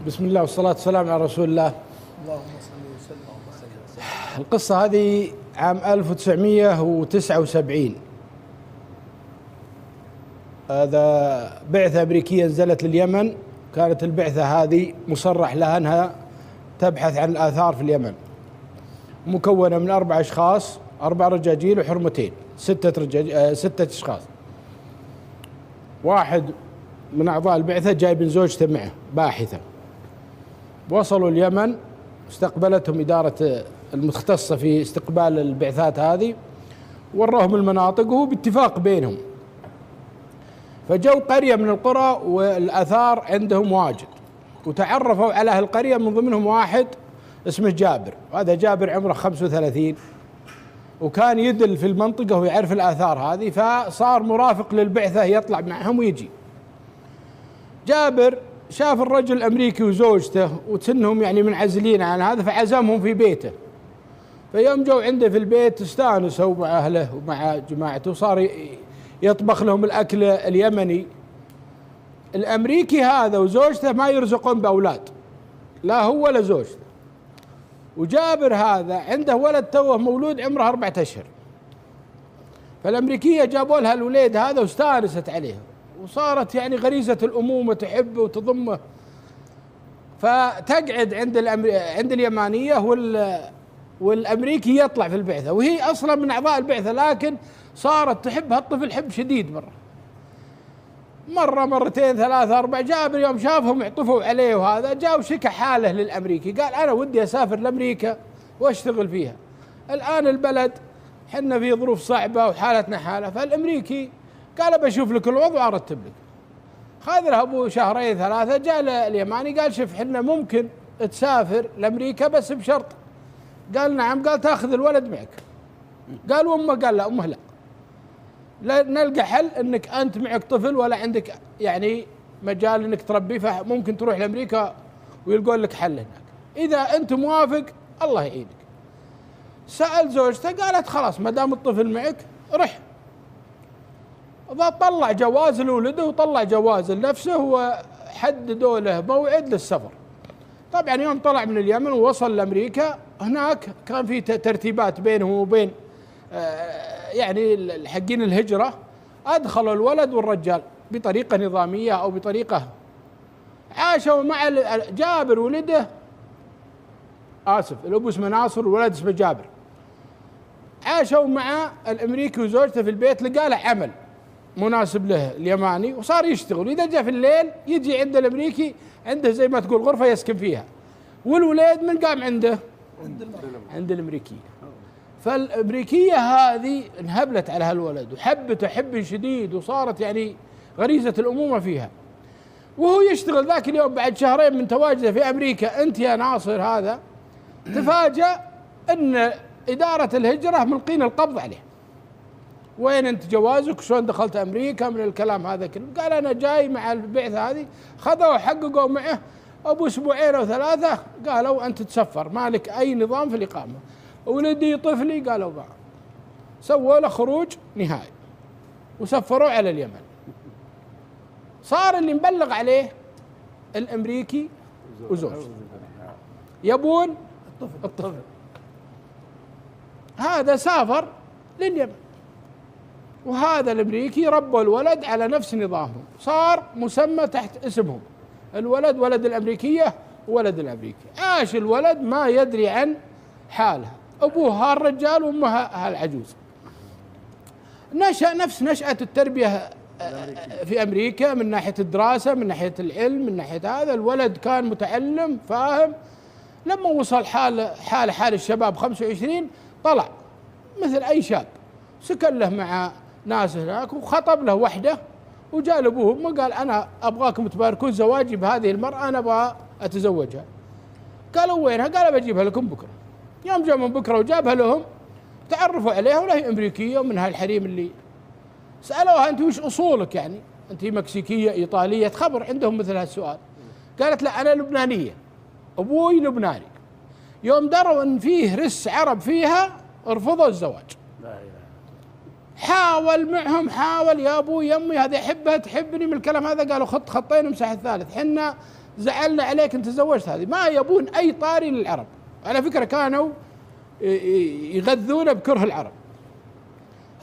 بسم الله والصلاة والسلام على رسول الله. اللهم صل وسلم وبارك. القصة هذه عام 1979. هذا بعثة أمريكية نزلت لليمن. كانت البعثة هذه مصرح لها أنها تبحث عن الآثار في اليمن، مكونة من 4 أشخاص، 4 رجاجيل وحرمتين، 6 أشخاص. واحد من أعضاء البعثة جايب زوجته معه باحثة. وصلوا اليمن، استقبلتهم إدارة المختصة في استقبال البعثات هذه، وراهم المناطق وهو باتفاق بينهم. فجوا قرية من القرى والآثار عندهم واجد، وتعرفوا على أهل القرية، من ضمنهم واحد اسمه جابر. وهذا جابر عمره 35، وكان يدل في المنطقة ويعرف الآثار هذه، فصار مرافق للبعثة، يطلع معهم ويجي. جابر شاف الرجل الأمريكي وزوجته وسنهم يعني منعزلين عن هذا، فعزمهم في بيته. فيوم جو عنده في البيت استانسوا مع أهله ومع جماعته، وصار يطبخ لهم الأكل اليمني. الأمريكي هذا وزوجته ما يرزقون بأولاد، لا هو ولا زوجته. وجابر هذا عنده ولد توه مولود عمره 4 أشهر. فالأمريكية جابوا لها الوليد هذا واستانست عليه، وصارت يعني غريزة الأمومة، تحبه وتضمه. فتقعد عند اليمانية والأمريكي يطلع في البعثة، وهي أصلا من أعضاء البعثة، لكن صارت تحب هالطفل حب شديد. مرة مرتين 3 4. جابر يوم شافهم يعطفوا عليه وهذا، جاء وشكى حاله للأمريكي، قال أنا ودي أسافر لأمريكا وأشتغل فيها. الآن البلد حنا في ظروف صعبة وحالتنا حالة. فالأمريكي قال بشوف لك الوضع وأرتب لك. خذ له أبوه 2 3. جاء اليماني قال شوف حنا ممكن تسافر لأمريكا بس بشرط. قال نعم. قال تاخذ الولد معك. قال وأمه؟ قال لا أمه لا نلقى حل انك انت معك طفل ولا عندك يعني مجال انك تربيه، فممكن تروح لامريكا ويلقون لك حل هناك. اذا انت موافق الله يعينك. سأل زوجته، قالت خلاص ما دام الطفل معك رح. طلع جواز لولده وطلع جواز لنفسه، وحددوا له موعد للسفر. طبعا يوم طلع من اليمن ووصل لامريكا، هناك كان في ترتيبات بينهم وبين يعني حقين الهجرة. أدخلوا الولد والرجال بطريقة نظامية أو بطريقة. عاشوا مع جابر ولده، الأبو اسمه ناصر والولد اسمه جابر. عاشوا مع الأمريكي وزوجته في البيت، لقى له عمل مناسب له اليماني وصار يشتغل. إذا جاء في الليل يجي عند الأمريكي، عنده زي ما تقول غرفة يسكن فيها، والولاد من قام عنده؟ عند الأمريكي. فالأمريكية هذه انهبلت على هالولد وحبته حب شديد، وصارت يعني غريزة الأمومة فيها. وهو يشتغل ذاك اليوم بعد 2 شهر من تواجده في أمريكا، أنت يا ناصر هذا تفاجأ أن إدارة الهجرة ملقين القبض عليه. وين أنت جوازك؟ شلون دخلت أمريكا؟ من الكلام هذا كله. قال أنا جاي مع البعثة هذه. خذوا حققوا معه أبو 2 أو 3. قالوا أنت تسفر، مالك أي نظام في الإقامة. ولدي طفلي. قالوا بقى سووا له خروج نهائي وسفروه على اليمن. صار اللي مبلغ عليه الأمريكي وزوجته يبون الطفل. هذا سافر لليمن، وهذا الأمريكي ربوا الولد على نفس نظامهم، صار مسمى تحت اسمهم. الولد ولد الأمريكية وولد الأمريكي. عاش الولد ما يدري عن حاله، أبوه هالرجال وأمها هالعجوز. نشأ نفس نشأة التربية في أمريكا، من ناحية الدراسة، من ناحية العلم، من ناحية هذا. الولد كان متعلم فاهم. لما وصل حال الشباب 25 طلع مثل أي شاب، سكن له مع ناس هناك وخطب له وحده، وجاء لأبوه وأمه قال أنا أبغاكم تباركون زواجي بهذه المرأة، أنا أبغى أتزوجها. قالوا وينها؟ قال بجيبها لكم بكرة. يوم جاء من بكرة وجابها لهم، تعرفوا عليها ولا هي أمريكية ومن هالحريم اللي سألوها أنت وش أصولك؟ يعني أنت مكسيكية إيطالية؟ تخبر عندهم مثل هالسؤال. قالت لا أنا لبنانية، أبوي لبناني. يوم دروا أن فيه رس عرب فيها رفضوا الزواج. حاول معهم، حاول يا أبوي يا أمي هذا يحبها تحبني، من الكلام هذا. قالوا خط خطين ومسح الثالث، حنا زعلنا عليك أنت تزوجت هذه، ما يبون أي طاري للعرب. على فكرة كانوا يغذون بكره العرب.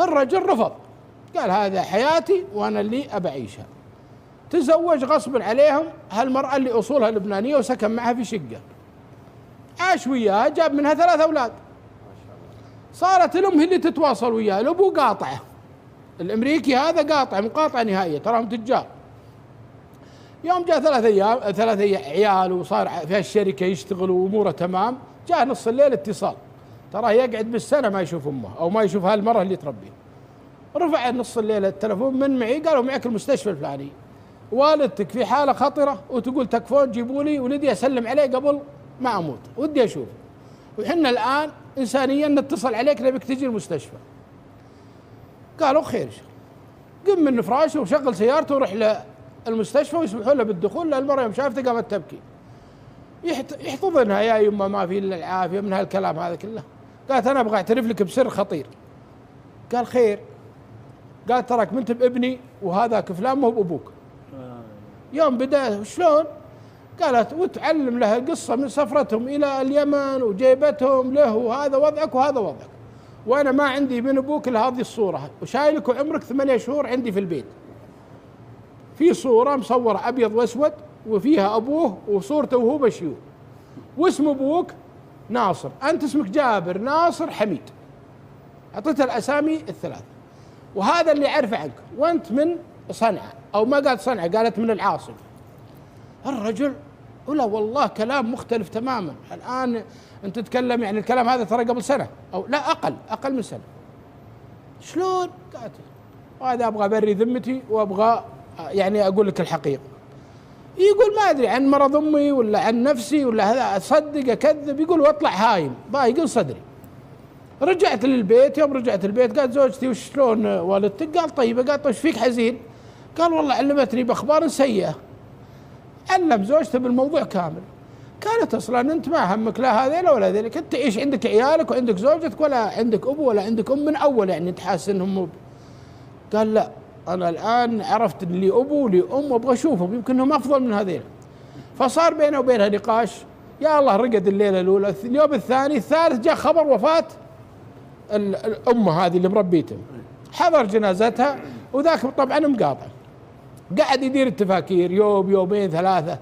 الرجل رفض، قال هذا حياتي وأنا اللي أبى أعيشها. تزوج غصبا عليهم هالمرأة اللي أصولها لبنانية وسكن معها في شقة، عاش وياها، جاب منها 3 أولاد. صارت الأم هي اللي تتواصل وياه، الأبو قاطعه، الأمريكي هذا قاطع مقاطعة نهائية، تراهم تجار. يوم جاء 3 عيال وصار في الشركة يشتغل وأموره تمام، جاء نص الليل اتصال، تراه يقعد بالسنة ما يشوف أمه أو ما يشوف هالمرة اللي تربيه. رفع نص الليل التلفون، من معي؟ قالوا معك المستشفى الفلاني، والدتك في حالة خطرة وتقول تكفون جيبوا لي ولدي أسلم عليه قبل ما أموت، ودي أشوفه، وحنا الآن إنسانيا نتصل عليك نبيك تجي المستشفى. قالوا خير، قم من فراشه وشغل سيارته وروح للمستشفى ويسمحوا له بالدخول، لأن المرة يوم شافته قامت تبكي، يحتضنها يا يمه ما في إلا العافية من هالكلام هذا كله. قالت أنا أبغى أعترف لك بسر خطير. قال خير؟ قال تراك منت بابني وهذاك فلان مو بأبوك. يوم بدأ شلون؟ قالت وتعلم لها قصة من سفرتهم إلى اليمن وجيبتهم له، وهذا وضعك وهذا وضعك، وأنا ما عندي من أبوك إلا هذه الصورة، وشايلك وعمرك 8 شهور عندي في البيت، في صورة مصورة أبيض وأسود وفيها أبوه وصورته وهو بشيوخ، واسم أبوك ناصر، أنت اسمك جابر ناصر حميد. أعطيتها الأسامي ال3، وهذا اللي أعرفه عنك، وأنت من صنعاء، أو ما قالت صنعاء قالت من العاصمة. الرجل ولا والله كلام مختلف تماما. الآن أنت تتكلم يعني الكلام هذا ترى قبل سنة أو لا أقل من سنة. شلون؟ قالت هذا أبغى أبري ذمتي وأبغى يعني أقول لك الحقيقة. يقول ما أدري عن مرض أمي ولا عن نفسي ولا هذا، أصدق أكذب، يقول واطلع هايم ضايق صدري. رجعت للبيت، يوم رجعت البيت قالت زوجتي وش شلون والدتك؟ قال طيبة. قالت طيب فيك حزين؟ قال والله علمتني بأخبار سيئة. علم زوجته بالموضوع كامل. قالت اصلا انت ما همك لا هذيلا ولا ذلك، انت ايش عندك عيالك وعندك زوجتك ولا عندك ابو ولا عندك ام من اول، يعني انت حاسس انهم اب. قال لا انا الان عرفت ان لي ابو ولي ام وابغى اشوفهم يمكن انهم افضل من هذيلا. فصار بينه وبينها نقاش، يا الله رقد الليله الاولى، اليوم الثاني الثالث جاء خبر وفاه الام هذه اللي مربيته، حضر جنازتها وذاك طبعا مقاطع، قاعد يدير التفاكير يوم يومين 3.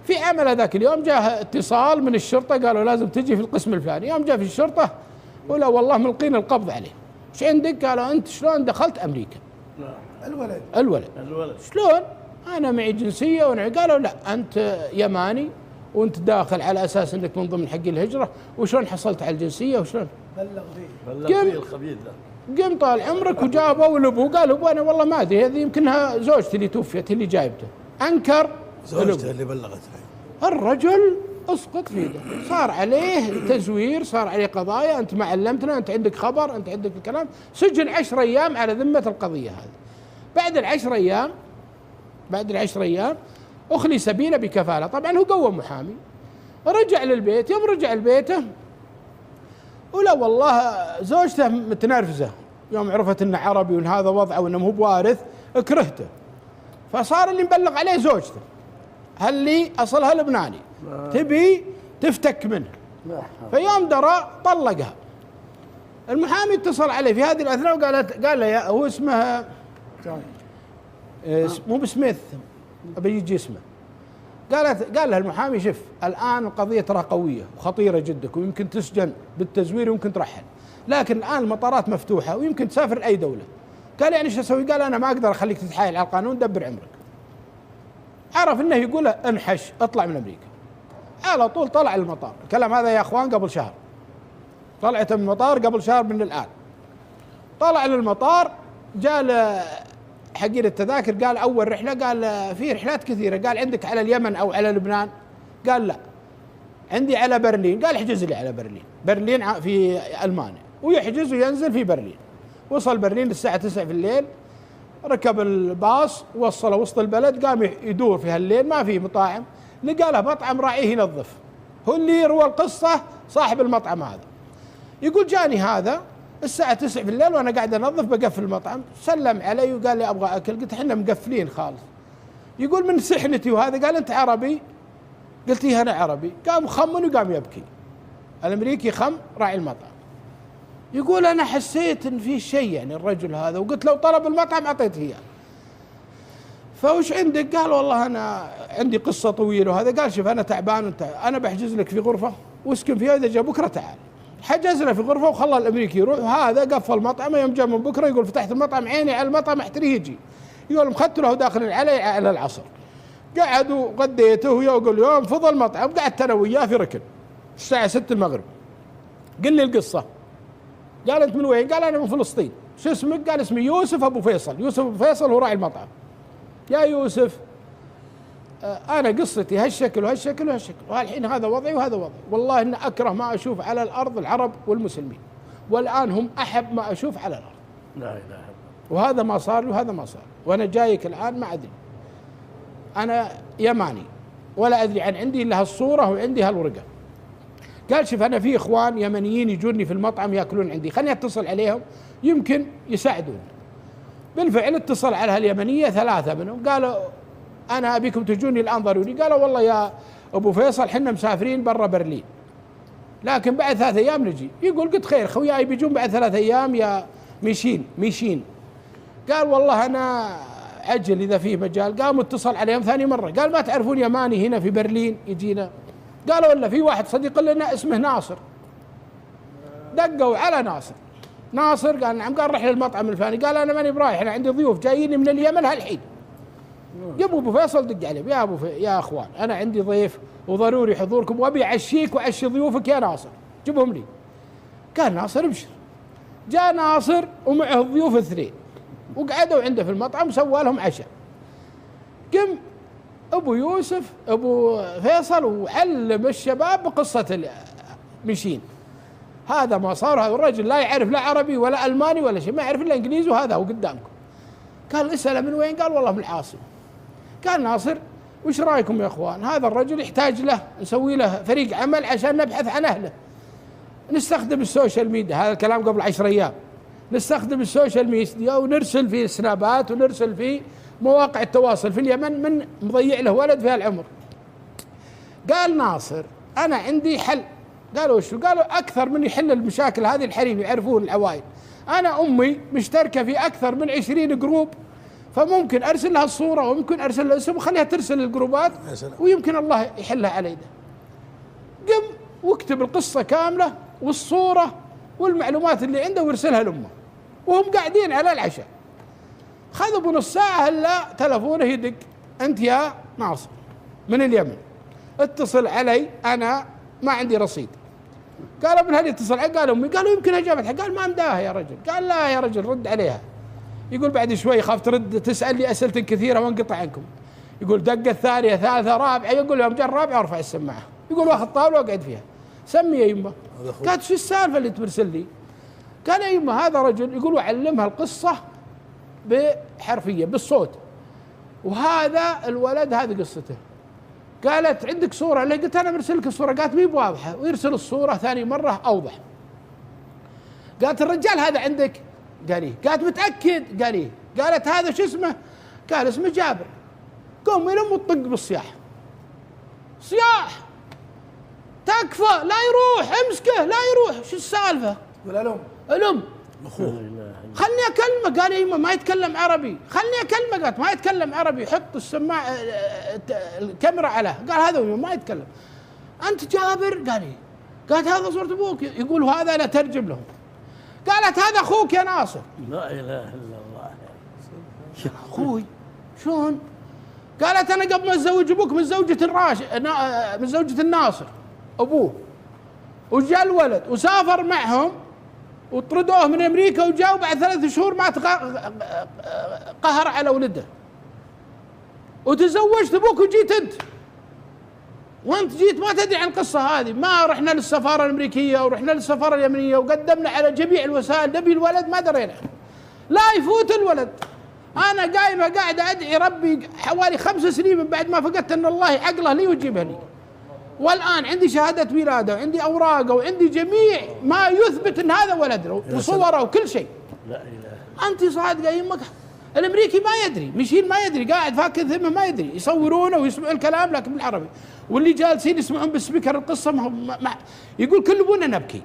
في عمل ذاك اليوم جاء اتصال من الشرطة قالوا لازم تجي في القسم الفلاني. يوم جاء في الشرطة ولا والله ملقين القبض عليه. ايش عندك؟ قالوا انت شلون دخلت امريكا؟ الولد شلون؟ انا معي جنسية قالوا لا انت يماني وانت داخل على اساس انك من ضمن حق الهجرة، وشلون حصلت على الجنسية وشلون؟ بلغ فيه الخبيث ذا. قم طال عمرك وجابوا لابوه، قال ابو انا والله ما ادري، هذه يمكنها زوجتي اللي توفيت اللي جايبته. انكر زوجته اللي بلغت. الرجل اسقط في يده، صار عليه تزوير، صار عليه قضايا، انت ما علمتنا، انت عندك خبر، انت عندك الكلام. سجن 10 ايام على ذمة القضية هذه. بعد ال10 ايام اخلي سبيله بكفالة. طبعا هو قوم محامي، رجع للبيت. يوم رجع لبيته ولا والله زوجته متنرفزة، يوم عرفت انه عربي وان هذا وضعه وانه مو بوارث كرهته. فصار اللي مبلغ عليه زوجته اللي اصلها لبناني تبي تفتك منه. فيوم درى طلقها. المحامي اتصل عليه في هذه الاثناء قال له هو اسمه مو بسميث ابي يجي اسمه. قال له المحامي شوف الان القضيه ترى قويه وخطيره جدا ويمكن تسجن بالتزوير ويمكن ترحل، لكن الان المطارات مفتوحه ويمكن تسافر لاي دوله. قال يعني ايش اسوي؟ قال انا ما اقدر اخليك تتحايل على القانون، دبر عمرك. عرف انه يقول له انحش اطلع من امريكا. على طول طلع المطار. الكلام هذا يا اخوان قبل شهر، طلعت من المطار قبل شهر من الان. طلع للمطار جاء حقين التذاكر، قال اول رحله، قال في رحلات كثيره، قال عندك على اليمن او على لبنان؟ قال لا عندي على برلين. قال احجز لي على برلين في المانيا، ويحجز وينزل في برلين. وصل برلين الساعه 9 في الليل، ركب الباص وصله وسط البلد، قام يدور في هالليل ما في مطاعم، لقى له مطعم راعيه ينظف. هو اللي يروى القصه صاحب المطعم هذا، يقول جاني هذا الساعة 9 في الليل وأنا قاعد أنظف بقفل المطعم، سلم علي وقال لي أبغى أكل. قلت إحنا مقفلين خالص. يقول من سحنتي وهذا. قال أنت عربي؟ قلت إيه أنا عربي. قام خمن وقام يبكي. الأمريكي خم راعي المطعم. يقول أنا حسيت إن في شيء يعني الرجل هذا، وقلت لو طلب المطعم أعطيته إياه. فوش عندك؟ قال والله أنا عندي قصة طويلة وهذا. قال شوف أنا تعبان وأنت، أنا بحجز لك في غرفة واسكن فيها، إذا جاء بكرة تعال. حجز له في غرفة وخلى الأمريكي يروح. هذا قفل المطعم. يوم جاء من بكرة يقول فتحت المطعم عيني على المطعم احتريه يجي. يقول مخدت له داخل علي على العصر. قعدوا غديته ويقول يوم فضل المطعم. قعدت أنا وياه في ركن الساعة 6 المغرب. قل لي القصة. قال أنت من وين؟ قال أنا من فلسطين. شو اسمك؟ قال اسمي يوسف أبو فيصل. يوسف أبو فيصل هو راعي المطعم. يا يوسف أنا قصتي هالشكل وهالشكل وهالشكل، والحين هذا وضعي وهذا وضعي. والله إن أكره ما أشوف على الأرض العرب والمسلمين، والآن هم أحب ما أشوف على الأرض. لا إله إلا الله. وهذا ما صار لي وهذا ما صار. وأنا جايك الآن ما أدري، أنا يماني ولا أدري عن عندي إلا هالصورة وعندي هالورقة. قال شوف أنا في إخوان يمنيين يجوني في المطعم يأكلون عندي، خليني أتصل عليهم يمكن يساعدون. بالفعل اتصل على هاليمنية 3 منهم. قالوا أنا أبيكم تجوني الآن ضروري. قالوا والله يا أبو فيصل حنا مسافرين برا برلين، لكن بعد 3 أيام نجي. يقول قلت خير خوياي بيجون بعد 3 أيام يا ميشين. قال والله أنا عجل إذا فيه مجال. قام اتصل عليهم ثاني مرة. قال ما تعرفون يماني هنا في برلين يجينا؟ قالوا ولا في واحد صديق لنا اسمه ناصر. دقوا على ناصر قال نعم. قال رح للمطعم الفلاني. قال أنا ماني برايح، أنا عندي ضيوف جايين من اليمن هالحين. جابوا أبو فيصل دق عليه يا يا أخوان أنا عندي ضيف وضروري حضوركم وأبي أعشيك وأعشي ضيوفك يا ناصر، جيبهم لي. قال ناصر ابشر. جاء ناصر ومعه الضيوف 2 وقعدوا عنده في المطعم سوى لهم عشاء. قم أبو يوسف أبو فيصل وعلم الشباب بقصة ميشين. هذا ما صار. هذا الرجل لا يعرف لا عربي ولا ألماني ولا شيء، ما يعرف إلا إنجليزي، وهذا هو قدامكم. قال اسأله من وين؟ قال والله من العاصمة. قال ناصر وش رأيكم يا أخوان؟ هذا الرجل يحتاج له نسوي له فريق عمل عشان نبحث عن أهله. نستخدم السوشيال ميديا، هذا الكلام قبل 10 أيام. نستخدم السوشيال ميديا ونرسل في سنابات ونرسل في مواقع التواصل في اليمن من مضيع له ولد في هالعمر. قال ناصر أنا عندي حل. قالوا وشو؟ قالوا أكثر من يحل المشاكل هذه الحريم يعرفون العوائل. أنا أمي مشتركة في أكثر من 20 جروب، فممكن أرسل لها الصورة وممكن أرسل لها الاسم وخليها ترسل الجروبات ويمكن الله يحلها علينا. قم واكتب القصة كاملة والصورة والمعلومات اللي عنده وارسلها لأمه وهم قاعدين على العشاء. خذوا بنص ساعة هلا تلفونه يدق. أنت يا ناصر من اليمن اتصل علي، أنا ما عندي رصيد. قال ابن هل يتصل علي؟ قال أمي. قالوا يمكن أجابتها. قال ما مداها يا رجل. قال لا يا رجل رد عليها. يقول بعد شوي خاف ترد تسألني أسئلة كثيرة وانقطع عنكم. يقول دقة ثانية ثالثة رابعة. يقول يوم جاء الرابعة ارفع السماعة. يقول واخذ طاولة وقعد فيها. سمي يا يمه. قالت شو السالفة اللي ترسل لي؟ قال يا يمه هذا رجل يقول وعلمها القصة بحرفية بالصوت، وهذا الولد هذه قصته. قالت عندك صورة؟ اللي قلت أنا برسل لك الصورة. قالت مي بواضحة. ويرسل الصورة ثاني مرة أوضح. قالت الرجال هذا عندك؟ قال إيه. قالت متأكد؟ قال إيه. قالت هذا شو اسمه؟ قال اسمه جابر. قوم يلم وطق بالصياح. صياح تكفى لا يروح، امسكه لا يروح. شو السالفة؟ ولا الأم خلني أكلمه. قال إيه ما يتكلم عربي. خلني أكلمه. قالت ما يتكلم عربي. حط السماعة الكاميرا عليه. قال هذا ما يتكلم. أنت جابر؟ قال إيه. قالت هذا صورة أبوك. يقول هذا أنا أترجم لهم. قالت هذا أخوك يا ناصر. لا إله إلا الله. أخوي شلون؟ قالت أنا قبل ما أتزوج أبوك من زوجة الناصر أبوه، وجاء الولد وسافر معهم وطردوه من أمريكا وجاء بعد 3 شهور مات قهر على ولده، وتزوجت أبوك وجيت أنت، وأنت جيت ما تدري عن القصة هذه. ما رحنا للسفارة الأمريكية ورحنا للسفارة اليمنية وقدمنا على جميع الوسائل نبي الولد ما درينا. لا يفوت الولد. أنا قاعدة أدعي ربي حوالي 5 سنين من بعد ما فقدت أن الله يعقله لي ويجيبها لي، والآن عندي شهادة ولادة وعندي أوراقه وعندي جميع ما يثبت أن هذا ولد وصوره وكل شيء. لا إله. أنت صادقة يمك الامريكي ما يدري، مشين ما يدري، قاعد فاكر ذمه ما يدري، يصورونه ويسمعون الكلام لكن بالعربي، واللي جالسين يسمعون بالسبيكر القصه ما يقول كل ابونا نبكي،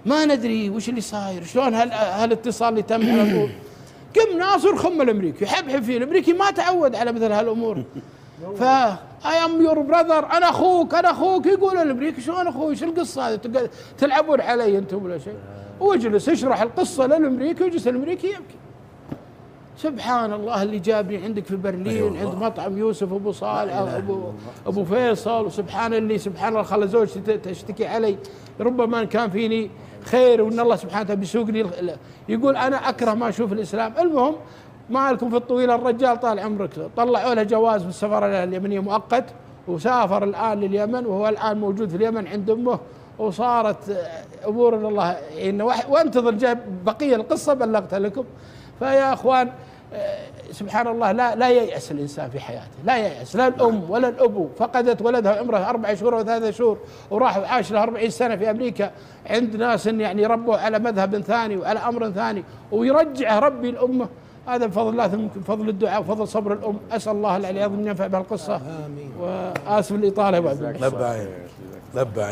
ما ندري وش اللي صاير، شلون هالاتصال اللي تم على طول. كم ناصر خم الامريكي يحبحب فيه، الامريكي ما تعود على مثل هالامور. I am your brother، انا اخوك، يقول الامريكي شلون اخوي، ايش القصه هذه تلعبون علي انتم ولا شيء، واجلس يشرح القصه للامريكي ويجلس الامريكي يبكي. سبحان الله اللي جابني عندك في برلين عند مطعم يوسف ابو صالح ابو فيصل، وسبحان اللي سبحان الله خلى زوجتي تشتكي علي، ربما ان كان فيني خير وان الله سبحانه وتعالى بيسوقني، يقول انا اكره ما اشوف الاسلام. المهم ما لكم في الطويله، الرجال طال عمرك طلعوا له جواز من السفاره اليمنيه مؤقت، وسافر الان لليمن، وهو الان موجود في اليمن عند امه، وصارت امور الله يعيننا. وانتظر جاي بقيه القصه بلغتها لكم. فيا اخوان سبحان الله لا ييأس الانسان في حياته، لا ييأس، لا الام ولا الابو، فقدت ولدها عمره 4 شهور و3 شهور وراح وعاش له 40 سنه في امريكا عند ناس يعني ربوا على مذهب ثاني وعلى امر ثاني، ويرجعه ربي الامه. هذا بفضل الله، ثم فضل الدعاء وفضل صبر الام. اسال الله العلي العظيم ان ينفع بهالقصه. واسف الاطاله. لبى